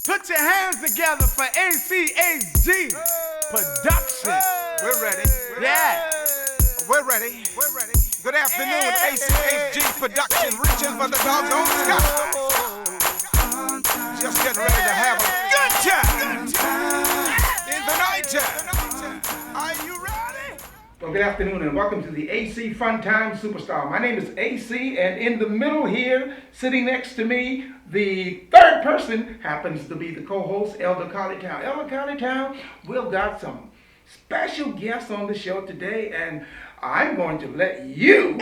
Put your hands together for ACHG Production. We're ready. Yeah. We're ready. Good afternoon, ACHG Production, reaching for the doggone sky. Just getting ready to have a good time in the nighttime. Are you ready? Well, good afternoon and welcome to the AC Fun Time Superstar. My name is AC, and in the middle here, sitting next to me, the third person happens to be the co-host, Elder Colleytown. Elder Colleytown, we've got some special guests on the show today, and I'm going to let you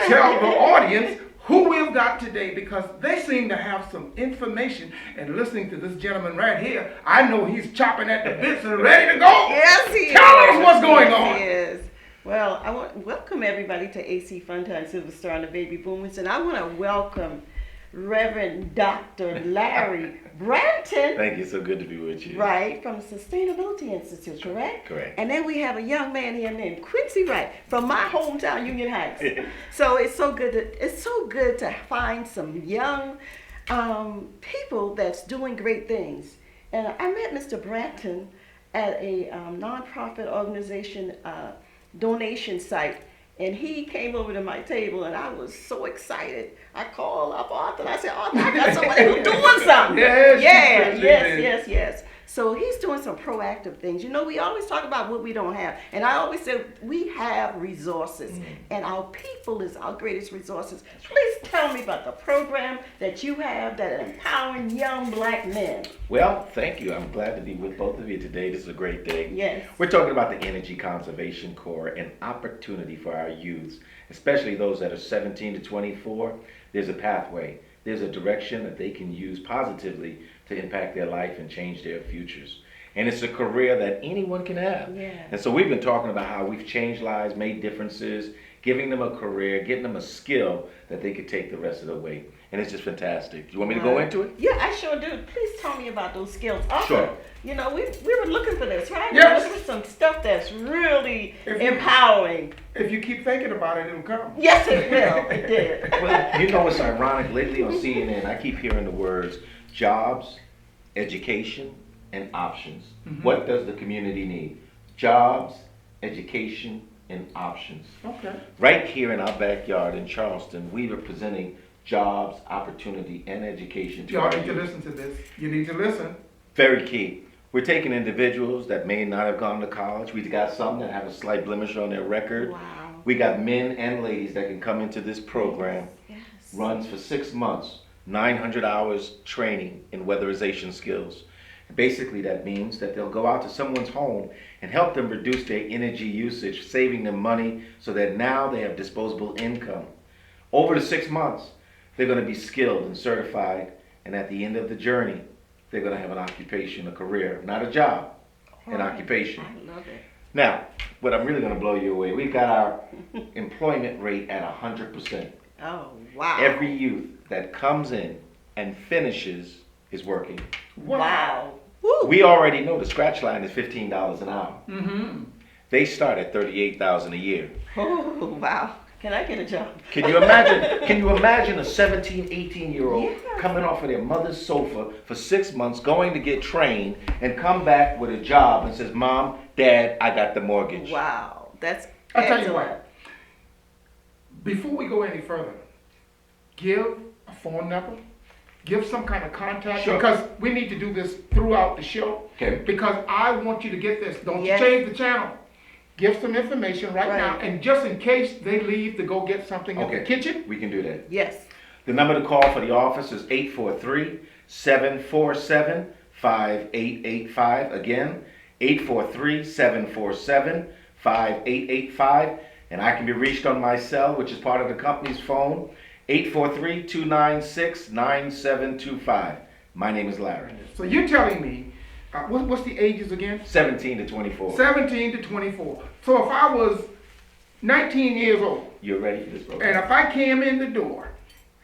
tell the audience who we've got today, because they seem to have some information. And listening to this gentleman right here, I know he's chopping at the bits and ready to go. Yes, he is. Tell us what's going on. He is. Well, I want to welcome everybody to AC Funtime Superstar and the Baby Boomers, and I want to welcome Reverend Dr. Larry Branton. Thank you. So good to be with you. Right, from the Sustainability Institute, correct? Correct. And then we have a young man here named Quincy Wright from my hometown, Union Heights. So it's so good to find some young people that's doing great things. And I met Mr. Branton at a nonprofit organization donation site, and he came over to my table, and I was so excited. I called up Arthur, and I said, Arthur, I got somebody who's doing something. Yes. So he's doing some proactive things. You know, we always talk about what we don't have, and I always say we have resources, and our people is our greatest resources. Please tell me about the program that you have that are empowering young black men. Well, thank you. I'm glad to be with both of you today. This is a great day. Yes. We're talking about the Energy Conservation Corps, an opportunity for our youths, especially those that are 17 to 24. There's a pathway. There's a direction that they can use positively to impact their life and change their futures. And it's a career that anyone can have. Yeah. And so we've been talking about how we've changed lives, made differences, giving them a career, getting them a skill that they could take the rest of the way. And it's just fantastic. Do you want me to go into it? Yeah, I sure do. Please tell me about those skills. Sure. You know, we were looking for this, right? Yes. There was some stuff that's really empowering. If you keep thinking about it, it'll come. Yes, it will. It did. Well, you know what's ironic? Lately on CNN, I keep hearing the words jobs, education, and options. What does the community need? Jobs, education, and options. Okay. Right here in our backyard in Charleston, we are presenting jobs, opportunity, and education to Y'all our need to youth. listen to this. You need to listen. Very key. We're taking individuals that may not have gone to college. We got some that have a slight blemish on their record. Wow. We got men and ladies that can come into this program. Yes. Runs for 6 months, 900 hours training in weatherization skills. Basically, that means that they'll go out to someone's home and help them reduce their energy usage, saving them money so that now they have disposable income. Over the 6 months, they're going to be skilled and certified, and at the end of the journey, they're going to have an occupation, a career, not a job, an occupation. I love it. Now, what I'm really going to blow you away, we've got our employment rate at 100%. Oh, wow. Every youth that comes in and finishes is working. Wow. Woo. We already know the scratch line is $15 an hour. Mm-hmm. They start at $38,000 a year. Oh, wow. Can I get a job? Can you imagine? Can you imagine a 17, 18-year-old Yeah. coming off of their mother's sofa for 6 months, going to get trained, and come back with a job and says, "Mom, Dad, I got the mortgage." Wow. That's I'll tell excellent. you what. Before we go any further, give a phone number. Give some kind of contact, Sure. because we need to do this throughout the show. Okay. Because I want you to get this. Don't Yes. change the channel. Give some information right now, Right. and just in case they leave to go get something in the Okay. kitchen. We can do that. Yes. The number to call for the office is 843-747-5885. Again, 843-747-5885. And I can be reached on my cell, which is part of the company's phone, 843-296-9725. My name is Larry. So you're telling me, what's the ages again? 17 to 24. 17 to 24. So if I was 19 years old, You're ready for this program? and if I came in the door,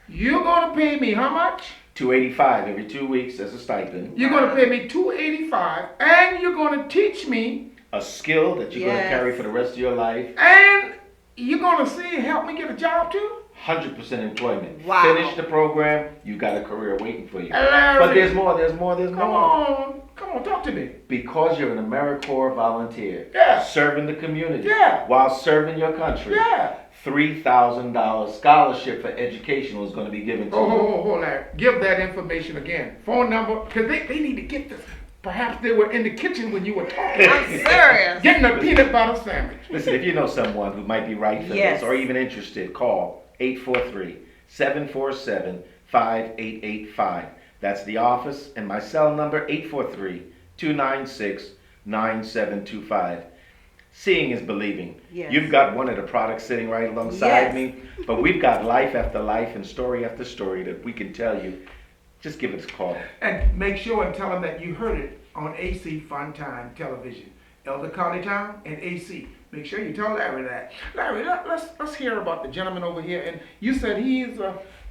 you're going to pay me how much? $285 every 2 weeks as a stipend. You're going to pay me $285, and you're going to teach me, A skill that you're going to Yes. carry for the rest of your life. and you're going to help me get a job too? 100% employment. Wow. Finish the program, you got a career waiting for you. Larry. But there's more. Come on, talk to me. Because you're an AmeriCorps volunteer, Yeah. serving the community, Yeah. while serving your country, Yeah. $3,000 scholarship for education is going to be given to you. Hold, Larry. Give that information again. Phone number, because they need to get this. Perhaps they were in the kitchen when you were talking. I'm serious. Getting a peanut butter sandwich. Listen, if you know someone who might be right for Yes. this or even interested, call 843-747-5885. That's the office, and my cell number, 843-296-9725. Seeing is believing. Yes. You've got one of the products sitting right alongside Yes. me, but we've got life after life and story after story that we can tell you. Just give us a call. And make sure and tell them that you heard it on AC Fun Time Television. Elder County Town and AC. Make sure you tell Larry that. Larry, let's hear about the gentleman over here. And you said he's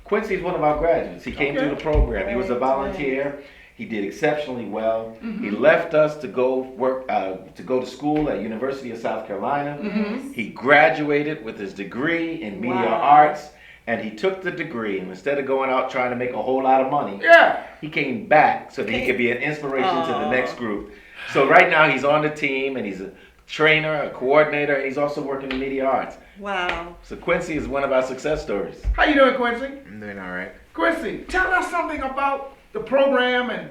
Quincy's one of our graduates. He came Okay. through the program. He was a Right, volunteer. He did exceptionally well. Mm-hmm. He left us to go work, to go to school at University of South Carolina. Mm-hmm. He graduated with his degree in media Wow. arts, and he took the degree, and instead of going out trying to make a whole lot of money, yeah. he came back so that he could be an inspiration to the Aw. next group. So right now he's on the team, and he's a trainer, a coordinator, and he's also working in media arts. Wow. So Quincy is one of our success stories. How you doing, Quincy? I'm doing all right. Quincy, tell us something about the program and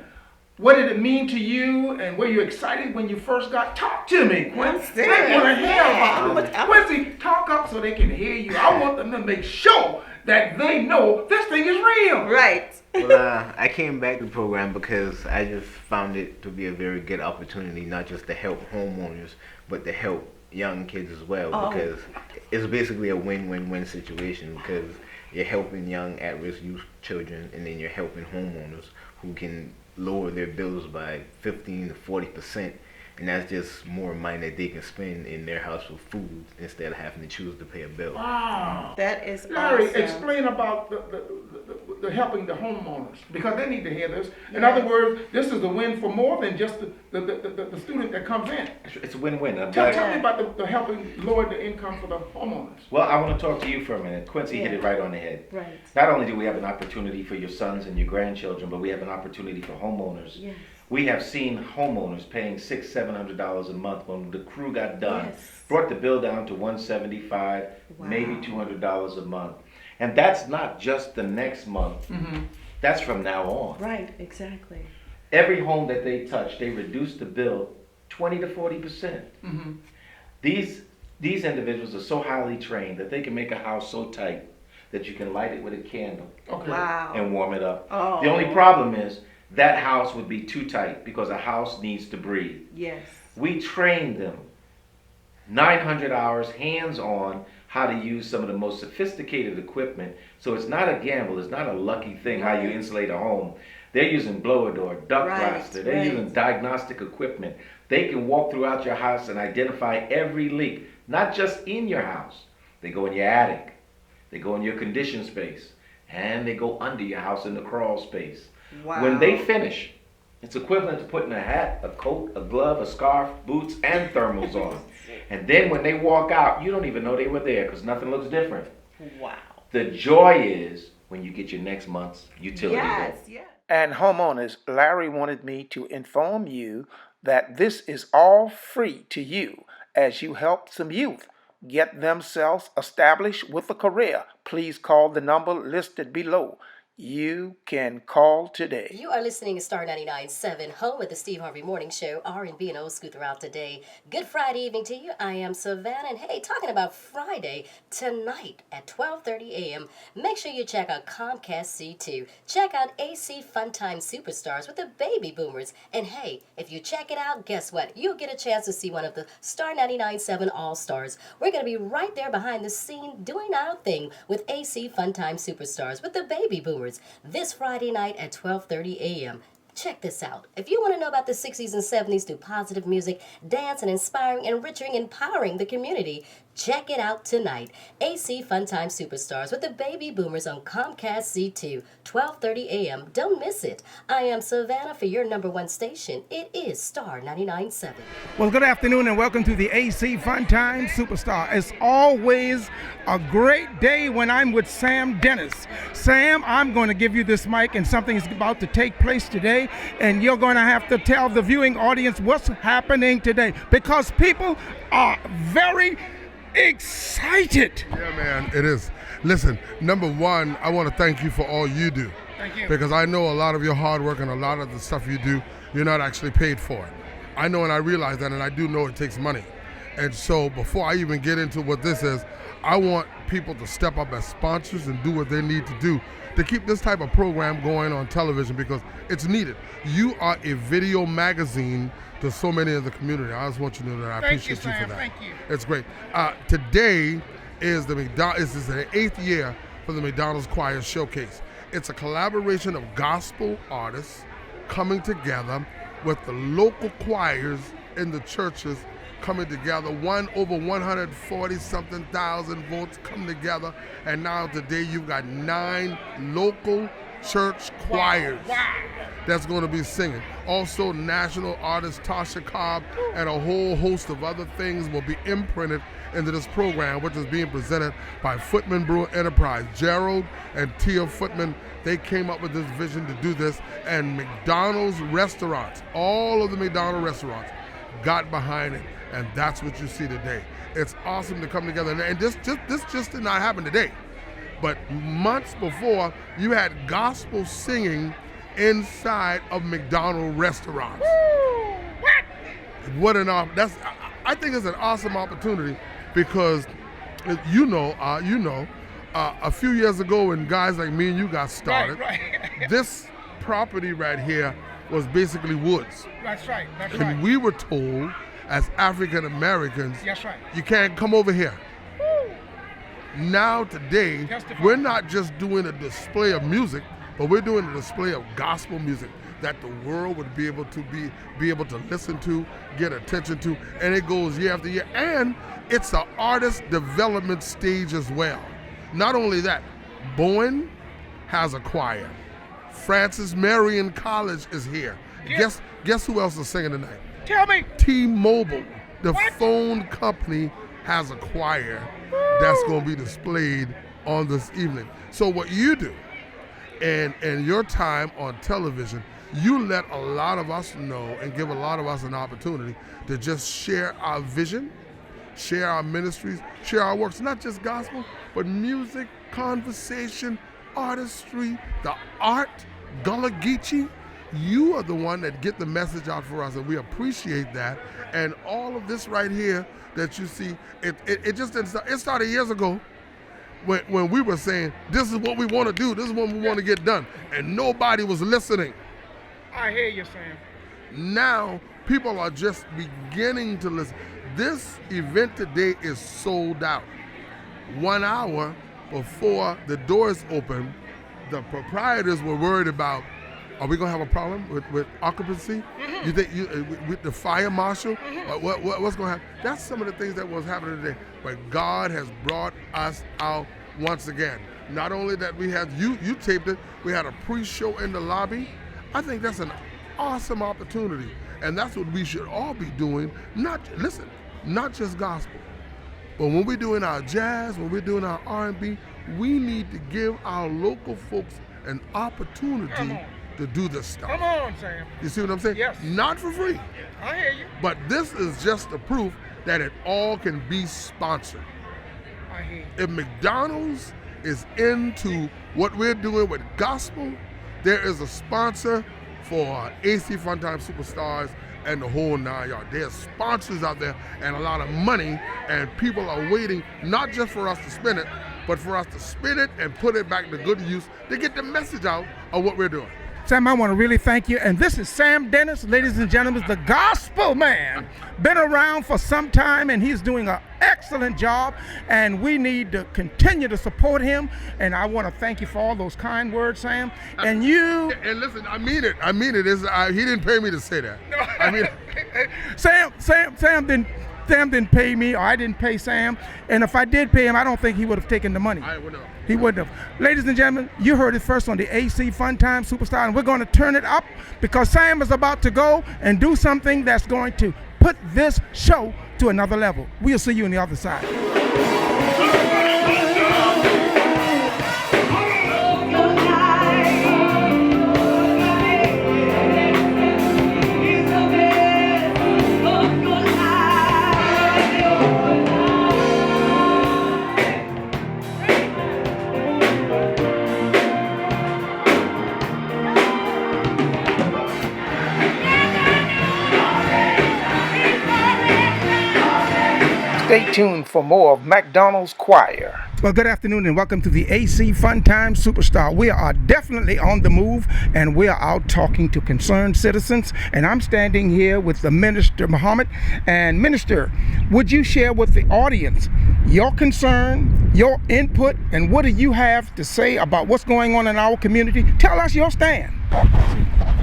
what did it mean to you and were you excited when you first got? Talk to me, Quincy. They serious. want to hear Yeah. about it. Quincy, talk up so they can hear you. I want them to make sure that they know this thing is real. Right. Well, I came back to the program because I just found it to be a very good opportunity, not just to help homeowners, but to help young kids as well. Oh. Because it's basically a win-win-win situation because you're helping young at-risk youth children, and then you're helping homeowners who can lower their bills by 15 to 40%, and that's just more money that they can spend in their house for food instead of having to choose to pay a bill. Wow. That is Larry, awesome. explain about the helping the homeowners because they need to hear this. In Yes. other words, this is a win for more than just the student that comes in. It's a win-win. I'm Tell glad- me about the helping lower the income for the homeowners. Well, I want to talk to you for a minute. Quincy hit Yeah. it right on the head. Right. Not only do we have an opportunity for your sons and your grandchildren, but we have an opportunity for homeowners. Yes. We have seen homeowners paying $600-700 a month when the crew got done. Yes. Brought the bill down to $175, Wow. maybe $200 a month. And that's not just the next month. Mm-hmm. That's from now on. Right, exactly. Every home that they touch, they reduce the bill 20 to 40%. Mm-hmm. These individuals are so highly trained that they can make a house so tight that you can light it with a candle Okay. Wow. and warm it up. Oh. The only problem is that house would be too tight because a house needs to breathe. Yes. We train them 900 hours hands-on how to use some of the most sophisticated equipment. So it's not a gamble, it's not a lucky thing how you Right. insulate a home. They're using blower door, duct Right, blaster, they're right. using diagnostic equipment. They can walk throughout your house and identify every leak, not just in your house. They go in your attic, they go in your condition space, and they go under your house in the crawl space. Wow. When they finish, it's equivalent to putting a hat, a coat, a glove, a scarf, boots, and thermals on. And then when they walk out, you don't even know they were there because nothing looks different. Wow. The joy is when you get your next month's utility Yes, bill. yes. And homeowners, Larry wanted me to inform you that this is all free to you as you help some youth get themselves established with a career. Please call the number listed below. You can call today. You are listening to Star 99.7, home of the Steve Harvey Morning Show, R&B and old school throughout the day. Good Friday evening to you. I am Savannah, and hey, talking about Friday, tonight at 12:30 a.m., make sure you check out Comcast C2. Check out AC Funtime Superstars with the Baby Boomers. And hey, if you check it out, guess what? You'll get a chance to see one of the Star 99.7 All-Stars. We're going to be right there behind the scene doing our thing with AC Funtime Superstars with the Baby Boomers. This Friday night at 12:30 a.m. Check this out. If you want to know about the 60s and 70s through positive music, dance, and inspiring, enriching, empowering the community, Check it out tonight. AC Funtime Superstars with the Baby Boomers on Comcast C2, 12:30 a.m. Don't miss it. I am Savannah for your number one station. It is Star 99.7. Well, good afternoon and welcome to the AC Funtime Superstar. It's always a great day when I'm with Sam Dennis. Sam, I'm going to give you this mic and something is about to take place today, and you're going to have to tell the viewing audience what's happening today because people are very excited. Yeah, man, it is. Listen, number one, I want to thank you for all you do. Thank you. Because I know a lot of your hard work and a lot of the stuff you do, you're not actually paid for it. I know and I realize that, and I do know it takes money. And so before I even get into what this is, I want people to step up as sponsors and do what they need to do to keep this type of program going on television because it's needed. You are a video magazine to so many of the community. I just want you to know that I appreciate you for that. Thank you. It's great. Today is the this is the 8th year for the McDonald's Choir Showcase. It's a collaboration of gospel artists coming together with the local choirs in the churches coming together. Over 140-something thousand votes come together, and now today you've got 9 local church choirs that's going to be singing. Also, national artist Tasha Cobb and a whole host of other things will be imprinted into this program, which is being presented by Footman Brewer Enterprise. Gerald and Tia Footman, they came up with this vision to do this, and McDonald's restaurants, all of the McDonald's restaurants, got behind it, and that's what you see today. It's awesome to come together, and this just did not happen today. But months before, you had gospel singing inside of McDonald's restaurants. Woo! What? I think it's an awesome opportunity because a few years ago when guys like me and you got started, Right. this property right here was basically woods. That's right. And we were told as African Americans, That's right. you can't come over here. Now today, Testify. we're not just doing a display of music, but we're doing a display of gospel music that the world would be able to listen to, get attention to, and it goes year after year. And it's an artist development stage as well. Not only that, Bowen has a choir. Francis Marion College is here. Yeah. Guess who else is singing tonight? Tell me. T-Mobile, the What? phone company, has a choir that's going to be displayed on this evening. So what you do and your time on television, you let a lot of us know and give a lot of us an opportunity to just share our vision, share our ministries, share our works, not just gospel, but music, conversation, artistry, the art, Gullah Geechee. You are the one that get the message out for us, and we appreciate that. And all of this right here that you see, it just didn't start. It started years ago when we were saying, this is what we want to do, this is what we want to get done, and nobody was listening. I hear you, Sam. Now, people are just beginning to listen. This event today is sold out. 1 hour before the doors open, the proprietors were worried about, are we going to have a problem with occupancy? Mm-hmm. You think with the fire marshal? What's going to happen? That's some of the things that was happening today. But God has brought us out once again. Not only that we had, you taped it, we had a pre-show in the lobby. I think that's an awesome opportunity. And that's what we should all be doing. Not just gospel. But when we're doing our jazz, when we're doing our R&B, we need to give our local folks an opportunity to do this stuff. Come on, Sam. You see what I'm saying? Yes. Not for free. I hear you. But this is just the proof that it all can be sponsored. I hear you. If McDonald's is into what we're doing with gospel, there is a sponsor for AC Funtime Superstars and the whole 9 yards. There's sponsors out there and a lot of money, and people are waiting not just for us to spend it, but for us to spend it and put it back to good use to get the message out of what we're doing. Sam, I want to really thank you. And this is Sam Dennis, ladies and gentlemen, the gospel man. Been around for some time, and he's doing an excellent job, and we need to continue to support him. And I want to thank you for all those kind words, Sam. And you... And listen, I mean it. He didn't pay me to say that. I mean... Sam, then Sam didn't pay me, or I didn't pay Sam. And if I did pay him, I don't think he would have taken the money. I wouldn't have. He wouldn't have. Ladies and gentlemen, you heard it first on the AC Fun Time Superstar, and we're going to turn it up because Sam is about to go and do something that's going to put this show to another level. We'll see you on the other side. Stay tuned for more of McDonald's Choir. Well, good afternoon and welcome to the AC Fun Time Superstar. We are definitely on the move and we are out talking to concerned citizens. And I'm standing here with the Minister Muhammad. And Minister, would you share with the audience your concern, your input, and what do you have to say about what's going on in our community? Tell us your stand.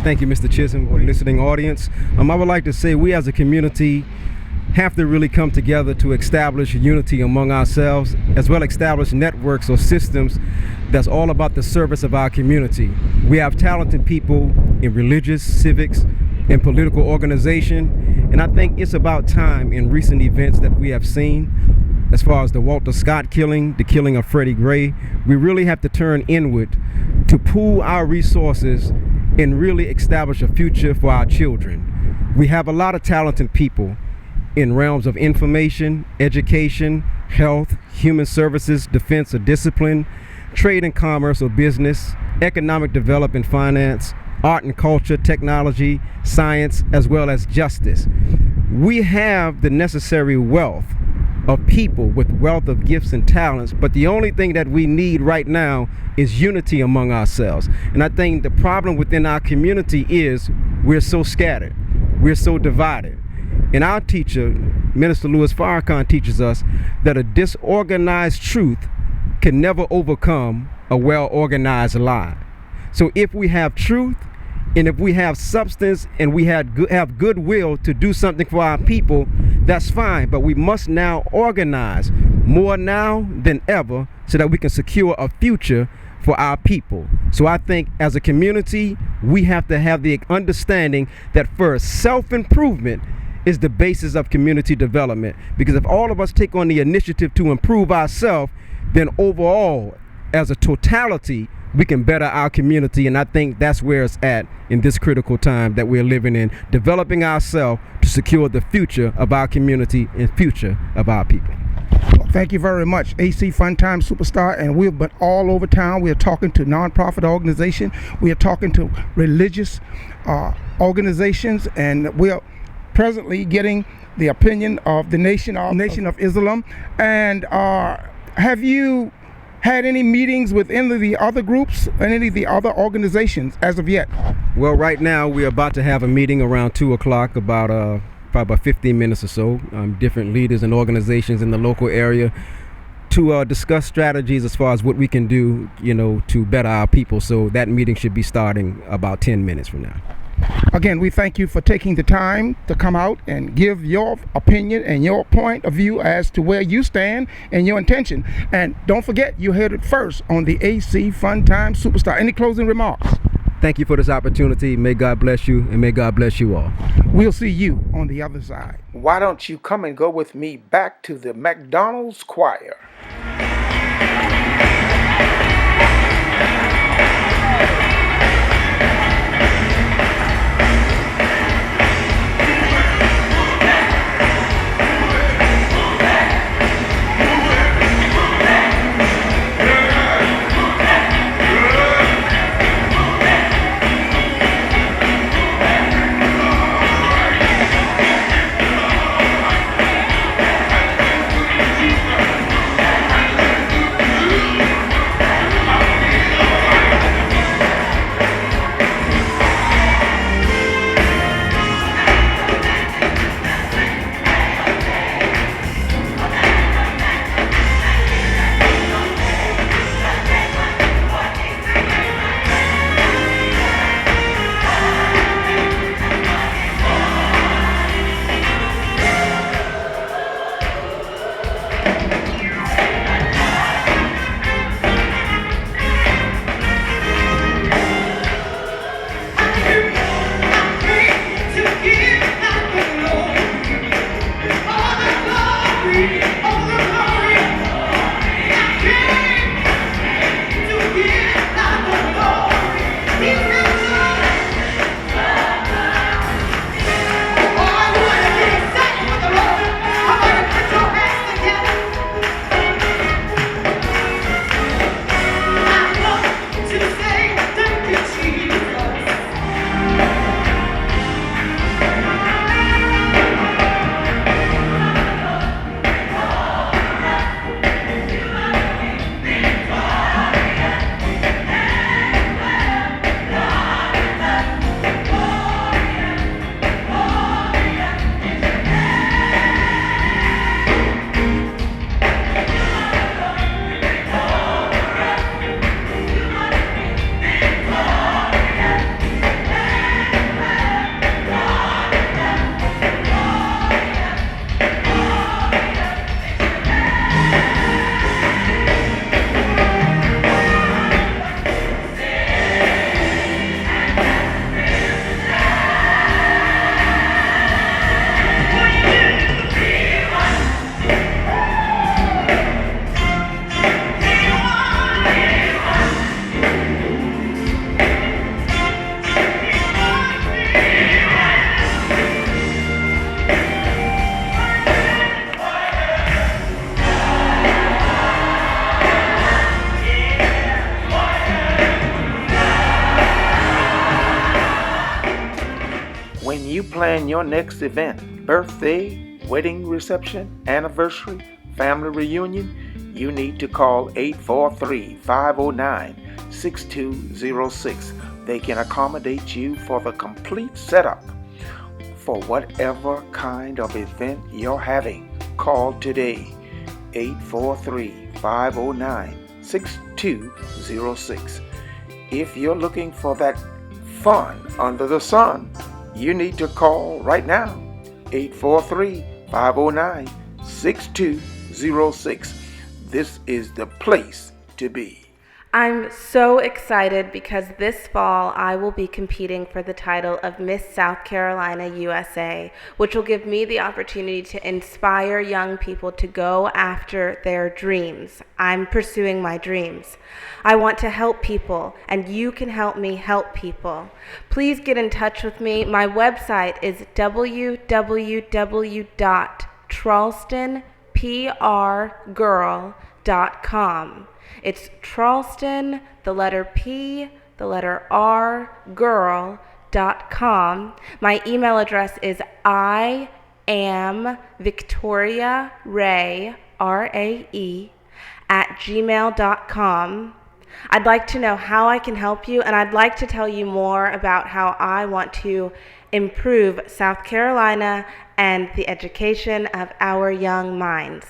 Thank you, Mr. Chisholm, or listening audience. I would like to say we as a community have to really come together to establish unity among ourselves, as well establish networks or systems that's all about the service of our community. We have talented people in religious, civics, and political organization, and I think it's about time in recent events that we have seen, as far as the Walter Scott killing, the killing of Freddie Gray, we really have to turn inward to pool our resources and really establish a future for our children. We have a lot of talented people in realms of information, education, health, human services, defense or discipline, trade and commerce or business, economic development, finance, art and culture, technology, science, as well as justice. We have the necessary wealth of people with wealth of gifts and talents, but the only thing that we need right now is unity among ourselves. And I think the problem within our community is we're so scattered, we're so divided. And our teacher, Minister Louis Farrakhan, teaches us that a disorganized truth can never overcome a well-organized lie. So if we have truth, and if we have substance, and we have goodwill to do something for our people, that's fine. But we must now organize more now than ever so that we can secure a future for our people. So I think as a community, we have to have the understanding that first, self-improvement is the basis of community development. Because if all of us take on the initiative to improve ourselves, then overall, as a totality, we can better our community. And I think that's where it's at in this critical time that we're living in, developing ourselves to secure the future of our community and future of our people. Well, thank you very much, AC Fun Time Superstar. And we've been all over town. We are talking to nonprofit organizations. We are talking to religious organizations, and we are presently getting the opinion of the Nation of Islam. And have you had any meetings with any of the other groups and any of the other organizations as of yet? Well, right now we're about to have a meeting around 2 o'clock, probably about 15 minutes or so, different leaders and organizations in the local area to discuss strategies as far as what we can do, to better our people. So that meeting should be starting about 10 minutes from now. Again, we thank you for taking the time to come out and give your opinion and your point of view as to where you stand and your intention. And don't forget, you heard it first on the AC Fun Time Superstar. Any closing remarks? Thank you for this opportunity. May God bless you, and may God bless you all. We'll see you on the other side. Why don't you come and go with me back to the McDonald's Choir? When you plan your next event, birthday, wedding reception, anniversary, family reunion, you need to call 843-509-6206. They can accommodate you for the complete setup for whatever kind of event you're having. Call today, 843-509-6206. If you're looking for that fun under the sun, you need to call right now, 843-509-6206. This is the place to be. I'm so excited because this fall I will be competing for the title of Miss South Carolina USA, which will give me the opportunity to inspire young people to go after their dreams. I'm pursuing my dreams. I want to help people, and you can help me help people. Please get in touch with me. My website is www.charlestonprgirl.com. It's Charleston, the letter P, the letter R, girl.com. My email address is I am Victoria Ray, R-A-E, @gmail.com. I'd like to know how I can help you, and I'd like to tell you more about how I want to improve South Carolina and the education of our young minds.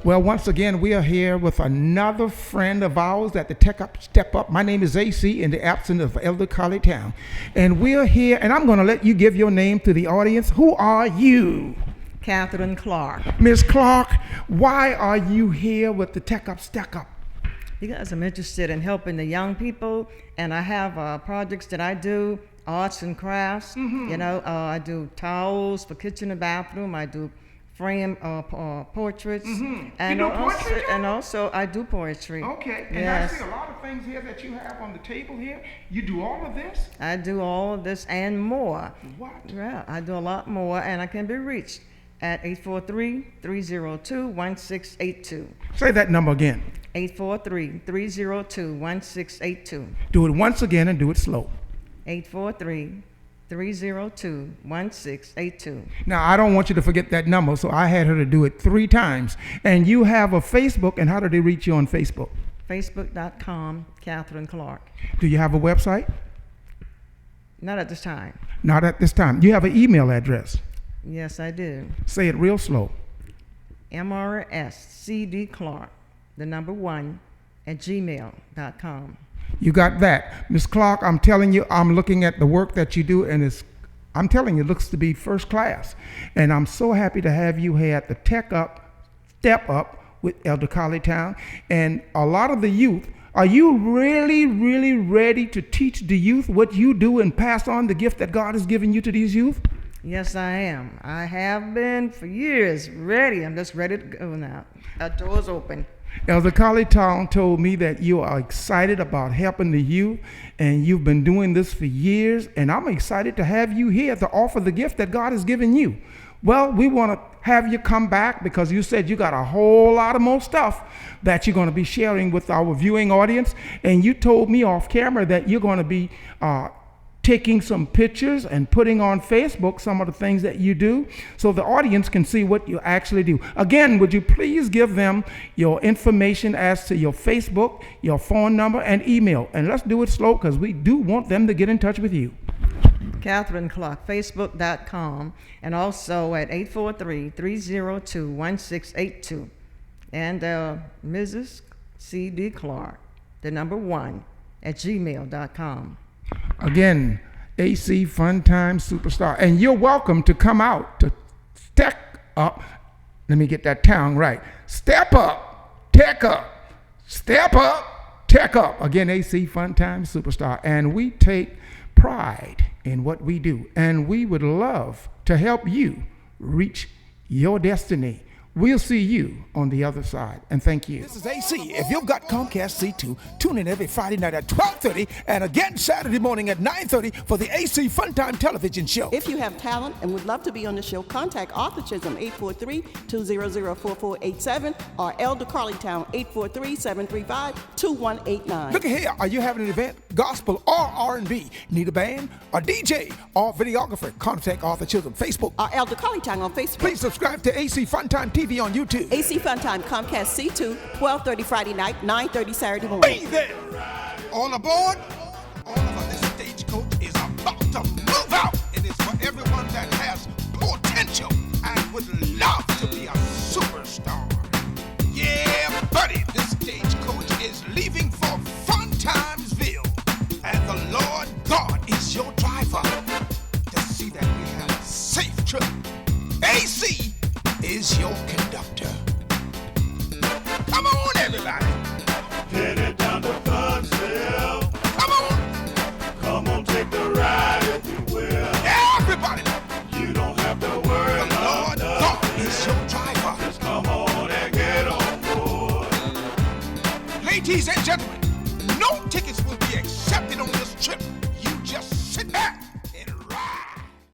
Well, once again, we are here with another friend of ours at the Tech Up Step Up. My name is AC in the absence of Elder Colley Town. And we are here, and I'm going to let you give your name to the audience. Who are you? Catherine Clark. Miss Clark, why are you here with the Tech Up Step Up? Because I'm interested in helping the young people, and I have projects that I do, arts and crafts. Mm-hmm. You know, I do towels for kitchen and bathroom. I do frame portraits. Mm-hmm. And you do poetry too? And also I do poetry. Okay, and yes. I see a lot of things here that you have on the table here. You do all of this? I do all of this and more. What? Yeah, I do a lot more, and I can be reached at 843-302-1682. Say that number again. 843-302-1682. Do it once again and do it slow. 843-302-1682. Now, I don't want you to forget that number, so I had her to do it 3 times. And you have a Facebook, and how do they reach you on Facebook? Facebook.com, Catherine Clark. Do you have a website? Not at this time. Not at this time. You have an email address. Yes, I do. Say it real slow. MRSCDClark, the number 1, at gmail.com. You got that. Ms. Clark, I'm telling you, I'm looking at the work that you do, and I'm telling you, it looks to be first class. And I'm so happy to have you here at the Step Up with Elder Colleytown. And a lot of the youth, are you really, really ready to teach the youth what you do and pass on the gift that God has given you to these youth? Yes, I am. I have been for years ready. I'm just ready to go now. That door's open. Elder Colleytown told me that you are excited about helping the youth, and you've been doing this for years, and I'm excited to have you here to offer the gift that God has given you. Well, we want to have you come back because you said you got a whole lot of more stuff that you're going to be sharing with our viewing audience, and you told me off camera that you're going to be taking some pictures and putting on Facebook some of the things that you do so the audience can see what you actually do. Again, would you please give them your information as to your Facebook, your phone number, and email? And let's do it slow because we do want them to get in touch with you. Catherine Clark, Facebook.com, and also at 843-302-1682. And Mrs. C.D. Clark, the number 1, at gmail.com. Again, AC Fun Time Superstar. And you're welcome to come out to Step Up. Let me get that tongue right. Step Up, Tech Up. Step Up, Tech Up. Again, AC Fun Time Superstar. And we take pride in what we do. And we would love to help you reach your destiny. We'll see you on the other side, and thank you. This is AC. If you've got Comcast C2, tune in every Friday night at 12:30 and again Saturday morning at 9:30 for the AC Funtime television show. If you have talent and would love to be on the show, contact Arthur Chisholm, 843-200-4487, or Elder Colleytown, 843-735-2189. Look here, are you having an event, gospel or R&B? Need a band, a DJ, or videographer? Contact Arthur Chisholm, Facebook. Or Elder Colleytown on Facebook. Please subscribe to AC Funtime TV on YouTube. AC Funtime, Comcast C2, 12:30 Friday night, 9:30 Saturday morning. Be there! All aboard! All of us, this stagecoach is about to move out. It is for everyone that has potential and would love to be a superstar. Yeah, buddy, this stagecoach is leaving for Funtimesville. And the Lord God is your driver to see that we have a safe trip. AC is your conductor. Come on, everybody. Headed down to Funtimesville. Come on. Come on, take the ride if you will. Everybody. You don't have to worry The Lord God is your driver. Just come on and get on board. Ladies and gentlemen, no tickets will be accepted on this trip. You just sit back